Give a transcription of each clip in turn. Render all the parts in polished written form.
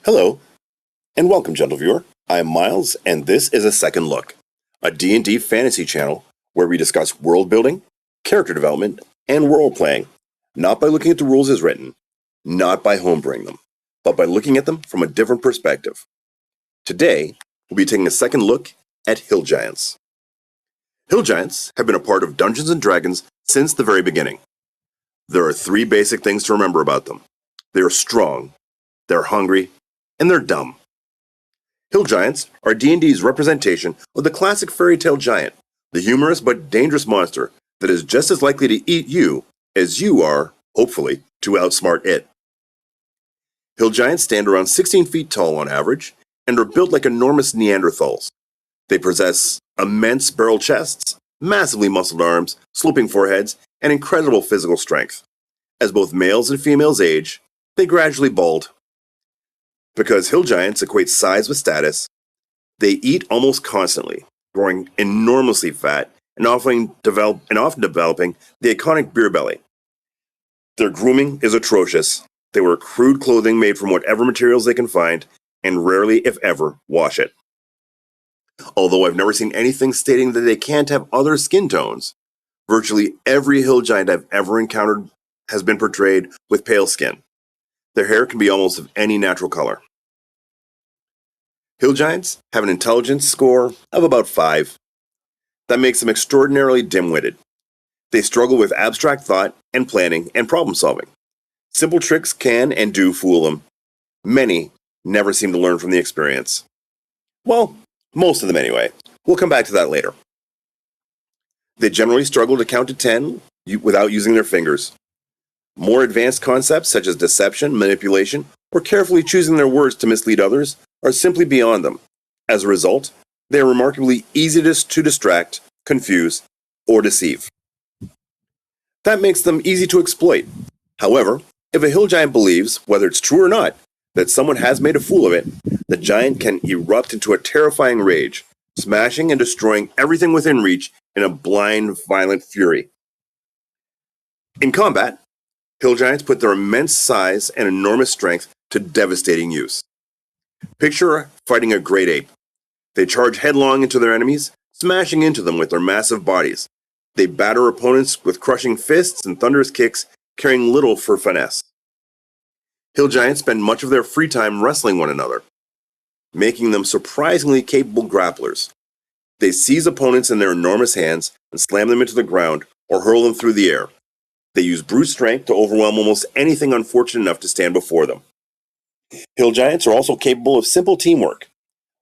Hello, and welcome, gentle viewer. I am Miles, and this is A Second Look, a D&D fantasy channel where we discuss world building, character development, and role-playing, not by looking at the rules as written, not by homebrewing them, but by looking at them from a different perspective. Today, we'll be taking a second look at Hill Giants. Hill Giants have been a part of Dungeons & Dragons since the very beginning. There are three basic things to remember about them. They are strong, they're hungry, and they're dumb. Hill Giants are D&D's representation of the classic fairy tale giant, the humorous but dangerous monster that is just as likely to eat you as you are, hopefully, to outsmart it. Hill Giants stand around 16 feet tall on average and are built like enormous Neanderthals. They possess immense barrel chests, massively muscled arms, sloping foreheads, and incredible physical strength. As both males and females age, they gradually bald. Because Hill Giants equate size with status, they eat almost constantly, growing enormously fat and often developing the iconic beer belly. Their grooming is atrocious. They wear crude clothing made from whatever materials they can find, and rarely, if ever, wash it. Although I've never seen anything stating that they can't have other skin tones, virtually every Hill Giant I've ever encountered has been portrayed with pale skin. Their hair can be almost of any natural color. Hill Giants have an intelligence score of about 5. That makes them extraordinarily dim-witted. They struggle with abstract thought and planning and problem solving. Simple tricks can and do fool them. Many never seem to learn from the experience. Well, most of them anyway. We'll come back to that later. They generally struggle to count to 10 without using their fingers. More advanced concepts such as deception, manipulation, or carefully choosing their words to mislead others are simply beyond them. As a result, they are remarkably easy to distract, confuse, or deceive. That makes them easy to exploit. However, if a Hill Giant believes, whether it's true or not, that someone has made a fool of it, the giant can erupt into a terrifying rage, smashing and destroying everything within reach in a blind, violent fury. In combat, Hill Giants put their immense size and enormous strength to devastating use. Picture fighting a great ape. They charge headlong into their enemies, smashing into them with their massive bodies. They batter opponents with crushing fists and thunderous kicks, caring little for finesse. Hill Giants spend much of their free time wrestling one another, making them surprisingly capable grapplers. They seize opponents in their enormous hands and slam them into the ground or hurl them through the air. They use brute strength to overwhelm almost anything unfortunate enough to stand before them. Hill Giants are also capable of simple teamwork.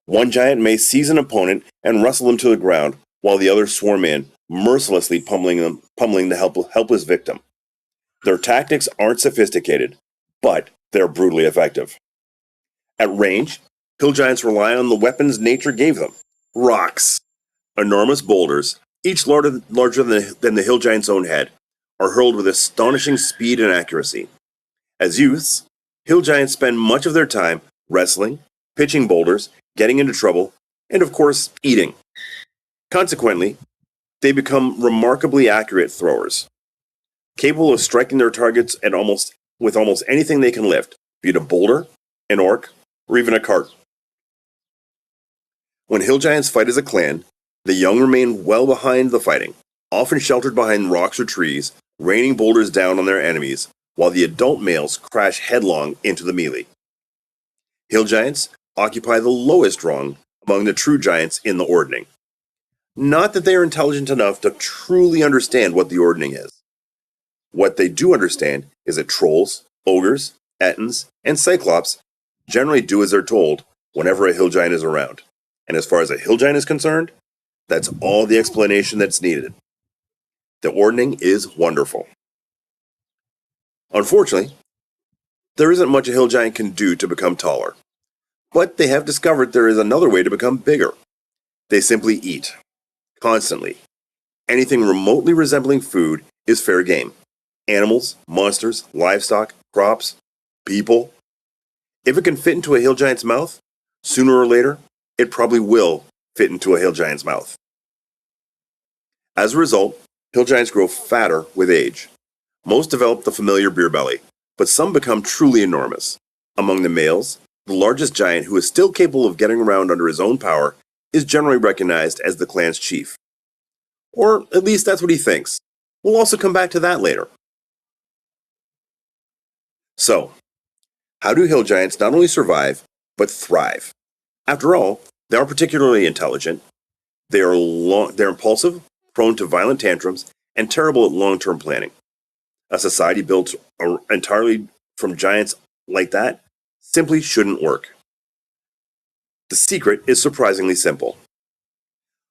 One giant may seize an opponent and wrestle them to the ground, while the others swarm in, mercilessly pummeling the helpless victim. Their tactics aren't sophisticated, but they're brutally effective. At range, Hill Giants rely on the weapons nature gave them: rocks. Enormous boulders, each larger than the Hill Giant's own head, are hurled with astonishing speed and accuracy. As youths, Hill Giants spend much of their time wrestling, pitching boulders, getting into trouble, and of course, eating. Consequently, they become remarkably accurate throwers, capable of striking their targets with almost anything they can lift, be it a boulder, an orc, or even a cart. When Hill Giants fight as a clan, the young remain well behind the fighting, often sheltered behind rocks or trees, raining boulders down on their enemies, while the adult males crash headlong into the melee. Hill Giants occupy the lowest rung among the true giants in the ordning. Not that they are intelligent enough to truly understand what the ordning is. What they do understand is that trolls, ogres, ettins, and cyclops generally do as they're told whenever a Hill Giant is around. And as far as a Hill Giant is concerned, that's all the explanation that's needed. The ordning is wonderful. Unfortunately, there isn't much a Hill Giant can do to become taller. But they have discovered there is another way to become bigger. They simply eat. Constantly. Anything remotely resembling food is fair game. Animals, monsters, livestock, crops, people. If it can fit into a Hill Giant's mouth, sooner or later, it probably will fit into a Hill Giant's mouth. As a result, Hill Giants grow fatter with age. Most develop the familiar beer belly, but some become truly enormous. Among the males, The largest giant who is still capable of getting around under his own power is generally recognized as the clan's chief. Or at least that's what he thinks. We'll also come back to that later. So, how do hill giants not only survive, but thrive? After all, they are particularly intelligent, they're impulsive, prone to violent tantrums, and terrible at long-term planning. A society built entirely from giants like that simply shouldn't work. The secret is surprisingly simple.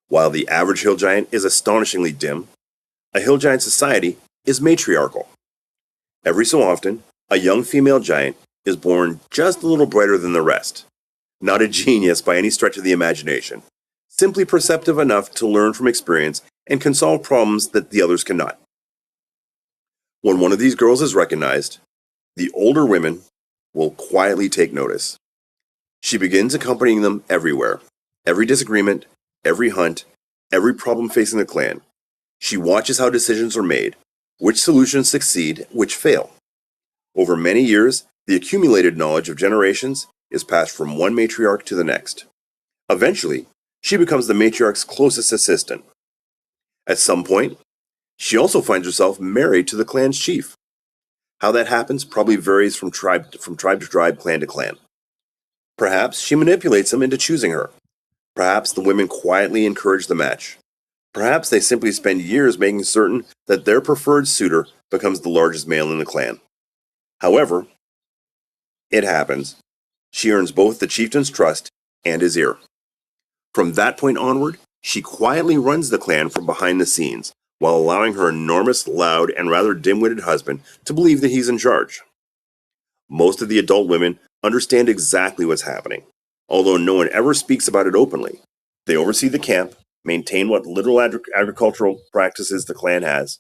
While the average hill giant is astonishingly dim, a hill giant society is matriarchal. Every so often, a young female giant is born just a little brighter than the rest. Not a genius by any stretch of the imagination, simply perceptive enough to learn from experience and can solve problems that the others cannot. When one of these girls is recognized, the older women will quietly take notice. She begins accompanying them everywhere, every disagreement, every hunt, every problem facing the clan. She watches how decisions are made, which solutions succeed, which fail. Over many years, the accumulated knowledge of generations is passed from one matriarch to the next. Eventually, she becomes the matriarch's closest assistant. At some point, she also finds herself married to the clan's chief. How that happens probably varies from tribe to tribe, clan to clan. Perhaps she manipulates him into choosing her. Perhaps the women quietly encourage the match. Perhaps they simply spend years making certain that their preferred suitor becomes the largest male in the clan. However, it happens. She earns both the chieftain's trust and his ear. From that point onward, she quietly runs the clan from behind the scenes, while allowing her enormous, loud, and rather dim-witted husband to believe that he's in charge. Most of the adult women understand exactly what's happening, although no one ever speaks about it openly. They oversee the camp, maintain what little agricultural practices the clan has,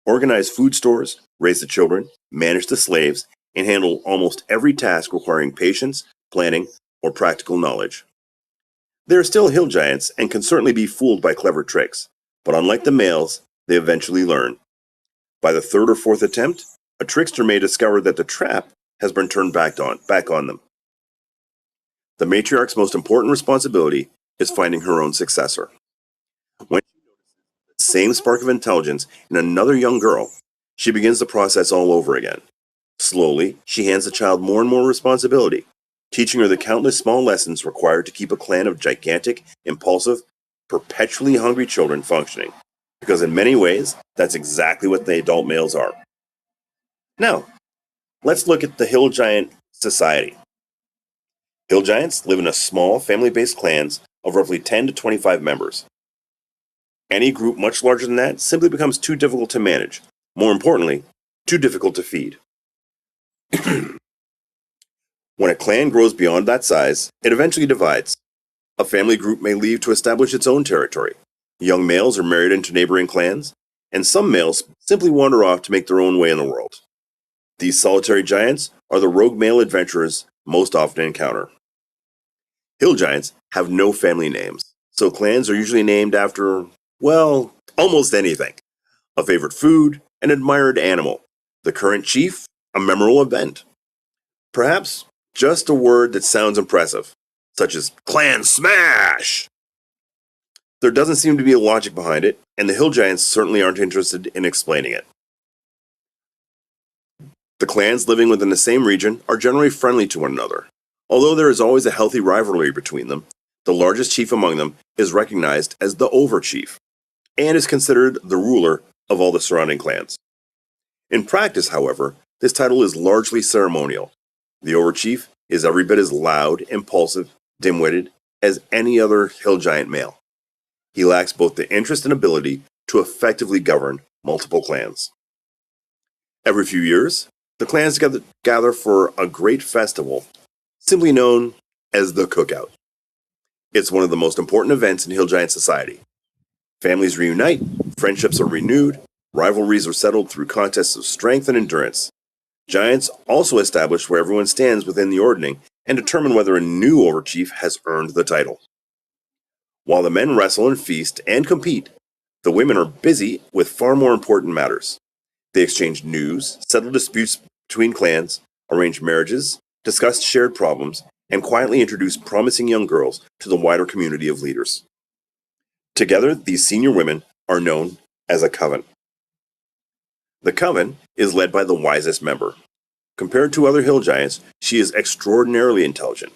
organize food stores, raise the children, manage the slaves, and handle almost every task requiring patience, planning, or practical knowledge. They are still hill giants and can certainly be fooled by clever tricks, but unlike the males, they eventually learn. By the third or fourth attempt, a trickster may discover that the trap has been turned back on them. The matriarch's most important responsibility is finding her own successor. When she notices the same spark of intelligence in another young girl, she begins the process all over again. Slowly, she hands the child more and more responsibility, teaching her the countless small lessons required to keep a clan of gigantic, impulsive, perpetually hungry children functioning. Because in many ways, that's exactly what the adult males are. Now, let's look at the hill giant society. Hill giants live in a small, family-based clans of roughly 10 to 25 members. Any group much larger than that simply becomes too difficult to manage. More importantly, too difficult to feed. When a clan grows beyond that size, it eventually divides. A family group may leave to establish its own territory. Young males are married into neighboring clans, and some males simply wander off to make their own way in the world. These solitary giants are the rogue male adventurers most often encounter. Hill giants have no family names, so clans are usually named after, well, almost anything. A favorite food, an admired animal, the current chief, a memorable event. Perhaps just a word that sounds impressive, such as clan smash. There doesn't seem to be a logic behind it, and the hill giants certainly aren't interested in explaining it. The clans living within the same region are generally friendly to one another. Although there is always a healthy rivalry between them, the largest chief among them is recognized as the overchief, and is considered the ruler of all the surrounding clans. In practice, however, this title is largely ceremonial. The overchief is every bit as loud, impulsive, dim-witted as any other hill giant male. He lacks both the interest and ability to effectively govern multiple clans. Every few years, the clans gather for a great festival, simply known as the Cookout. It's one of the most important events in hill giant society. Families reunite, friendships are renewed, rivalries are settled through contests of strength and endurance. Giants also establish where everyone stands within the ordning and determine whether a new overchief has earned the title. While the men wrestle and feast and compete, the women are busy with far more important matters. They exchange news, settle disputes between clans, arrange marriages, discuss shared problems, and quietly introduce promising young girls to the wider community of leaders. Together, these senior women are known as a coven. The coven is led by the wisest member. Compared to other hill giants, she is extraordinarily intelligent,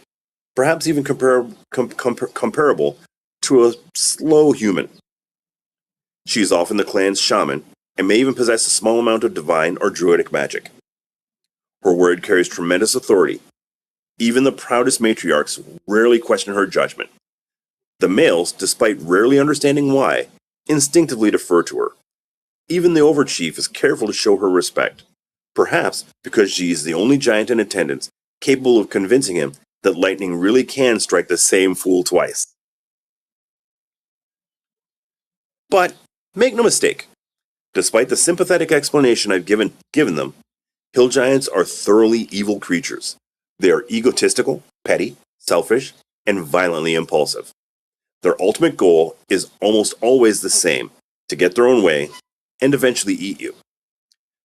perhaps even comparable to a slow human. She is often the clan's shaman and may even possess a small amount of divine or druidic magic. Her word carries tremendous authority. Even the proudest matriarchs rarely question her judgment. The males, despite rarely understanding why, instinctively defer to her. Even the overchief is careful to show her respect, perhaps because she is the only giant in attendance capable of convincing him that lightning really can strike the same fool twice. But make no mistake, despite the sympathetic explanation I've given them, hill giants are thoroughly evil creatures. They are egotistical, petty, selfish, and violently impulsive. Their ultimate goal is almost always the same: to get their own way and eventually eat you.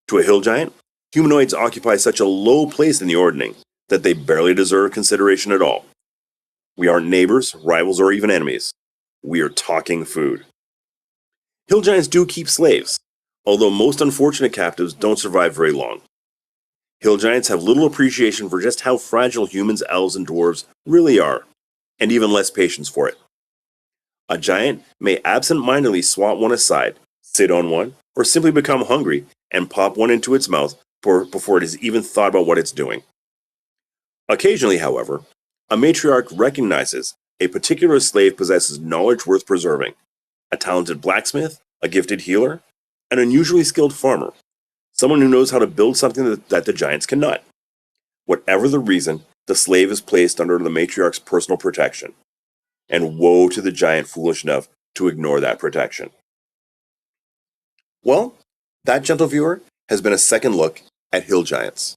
To a hill giant, humanoids occupy such a low place in the ordning that they barely deserve consideration at all. We aren't neighbors, rivals, or even enemies. We are talking food. Hill giants do keep slaves, although most unfortunate captives don't survive very long. Hill giants have little appreciation for just how fragile humans, elves, and dwarves really are, and even less patience for it. A giant may absent-mindedly swat one aside, sit on one, or simply become hungry and pop one into its mouth before it has even thought about what it's doing. Occasionally, however, a matriarch recognizes a particular slave possesses knowledge worth preserving: a talented blacksmith, a gifted healer, an unusually skilled farmer, someone who knows how to build something that the giants cannot. Whatever the reason, the slave is placed under the matriarch's personal protection, and woe to the giant foolish enough to ignore that protection. Well, that, gentle viewer, has been a second look at hill giants.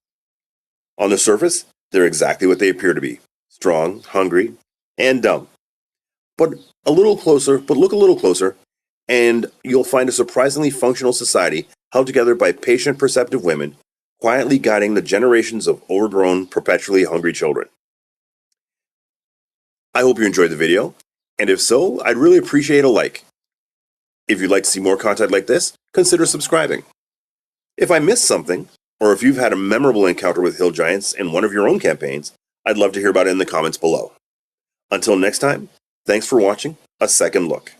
On the surface, they're exactly what they appear to be: strong, hungry, and dumb. But look a little closer, and you'll find a surprisingly functional society held together by patient, perceptive women, quietly guiding the generations of overgrown, perpetually hungry children. I hope you enjoyed the video, and if so, I'd really appreciate a like. If you'd like to see more content like this, consider subscribing. If I missed something, or if you've had a memorable encounter with hill giants in one of your own campaigns, I'd love to hear about it in the comments below. Until next time, thanks for watching A Second Look.